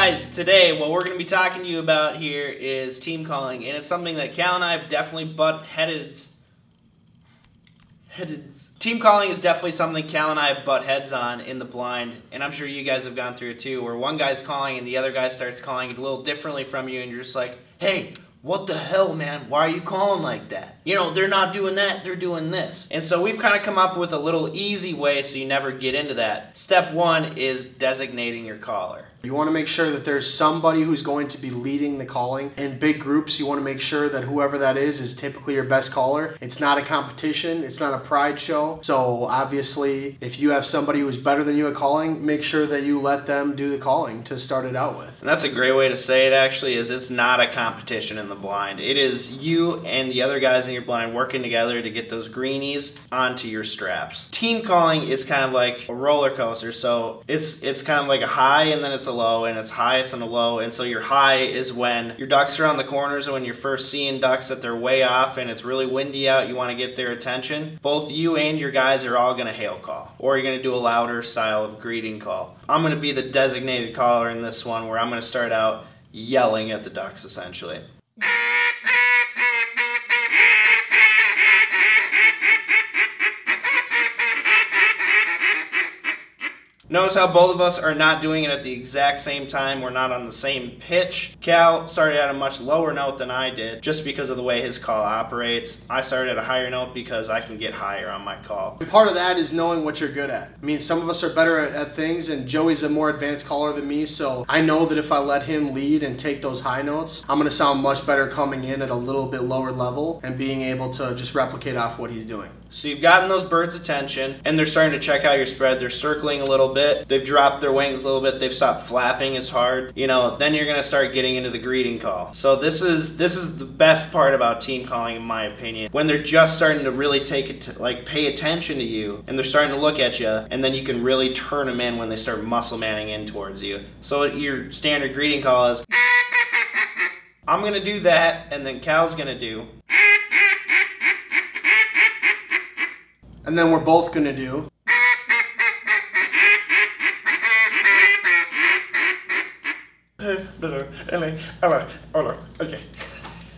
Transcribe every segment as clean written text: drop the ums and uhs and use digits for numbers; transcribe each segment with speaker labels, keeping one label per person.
Speaker 1: Guys, today what we're going to be talking to you about here is team calling, and it's something that Cal and I have definitely butt-headed. Team calling is definitely something Cal and I have butt heads on in the blind, and I'm sure you guys have gone through it too, where one guy's calling and the other guy starts calling a little differently from you, and you're just like, hey, what the hell, man? Why are you calling like that? You know, they're not doing that, they're doing this. And so we've kind of come up with a little easy way so you never get into that. Step one is designating your caller.
Speaker 2: You want to make sure that there's somebody who's going to be leading the calling. In big groups, you want to make sure that whoever that is typically your best caller. It's not a competition, it's not a pride show. So obviously, if you have somebody who's better than you at calling, make sure that you let them do the calling to start it out with.
Speaker 1: And that's a great way to say it actually, is it's not a competition in the blind. It is you and the other guys in your blind working together to get those greenies onto your straps. Team calling is kind of like a roller coaster, so it's kind of like a high and then it's a low, and it's high, it's on a low, and so your high is when your ducks are on the corners, and when you're first seeing ducks that they're way off and it's really windy out, you want to get their attention. Both you and your guys are all going to hail call, or you're going to do a louder style of greeting call. I'm going to be the designated caller in this one, where I'm going to start out yelling at the ducks essentially. Notice how both of us are not doing it at the exact same time. We're not on the same pitch. Cal started at a much lower note than I did just because of the way his call operates. I started at a higher note because I can get higher on my call.
Speaker 2: And part of that is knowing what you're good at. I mean, some of us are better at things, and Joey's a more advanced caller than me, so I know that if I let him lead and take those high notes, I'm going to sound much better coming in at a little bit lower level and being able to just replicate off what he's doing.
Speaker 1: So you've gotten those birds' attention, and they're starting to check out your spread. They're circling a little bit. They've dropped their wings a little bit. They've stopped flapping as hard. You know, then you're going to start getting into the greeting call. So this is the best part about team calling, in my opinion. When they're just starting to really pay attention to you, and they're starting to look at you, and then you can really turn them in when they start muscle manning in towards you. So your standard greeting call is, I'm going to do that, and then Cal's going to do.
Speaker 2: And then we're both going to do.
Speaker 1: Okay.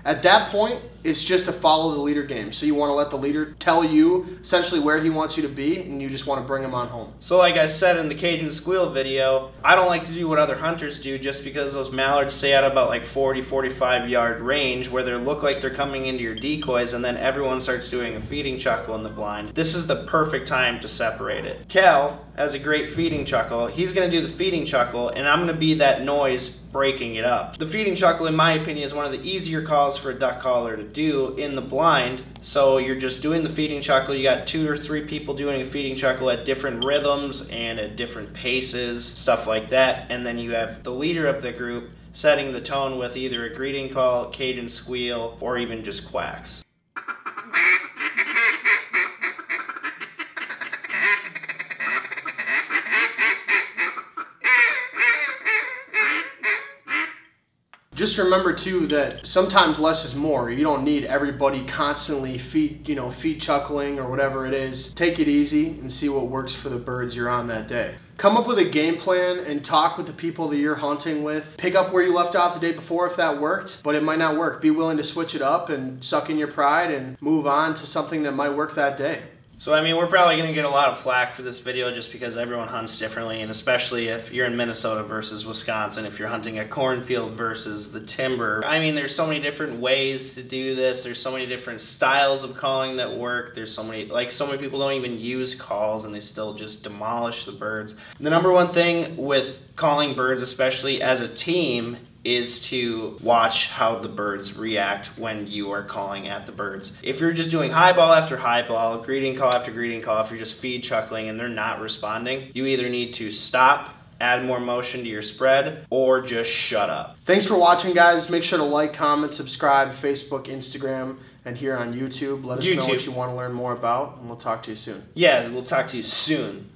Speaker 2: At that point, it's just a follow the leader game. So you want to let the leader tell you essentially where he wants you to be, and you just want to bring him on home.
Speaker 1: So like I said in the Cajun Squeal video, I don't like to do what other hunters do just because those mallards stay at about like 40-45 yard range where they look like they're coming into your decoys, and then everyone starts doing a feeding chuckle in the blind. This is the perfect time to separate it. Cal has a great feeding chuckle. He's going to do the feeding chuckle, and I'm going to be that noise breaking it up. The feeding chuckle, in my opinion, is one of the easier calls for a duck caller to do in the blind. So you're just doing the feeding chuckle. You got 2 or 3 people doing a feeding chuckle at different rhythms and at different paces, stuff like that. And then you have the leader of the group setting the tone with either a greeting call, Cajun squeal, or even just quacks.
Speaker 2: Just remember too that sometimes less is more. You don't need everybody constantly feed chuckling or whatever it is. Take it easy and see what works for the birds you're on that day. Come up with a game plan and talk with the people that you're hunting with. Pick up where you left off the day before if that worked, but it might not work. Be willing to switch it up and suck in your pride and move on to something that might work that day.
Speaker 1: So I mean, we're probably going to get a lot of flack for this video just because everyone hunts differently, and especially if you're in Minnesota versus Wisconsin, if you're hunting a cornfield versus the timber. I mean, there's so many different ways to do this. There's so many different styles of calling that work. There's so many people don't even use calls and they still just demolish the birds. The number one thing with calling birds, especially as a team, is to watch how the birds react when you are calling at the birds. If you're just doing high ball after high ball, greeting call after greeting call, if you're just feed chuckling and they're not responding, you either need to stop, add more motion to your spread, or just shut up.
Speaker 2: Thanks for watching, guys. Make sure to like, comment, subscribe, Facebook, Instagram, and here on YouTube. Let us know what you want to learn more about, and we'll talk to you soon.
Speaker 1: Yeah, we'll talk to you soon.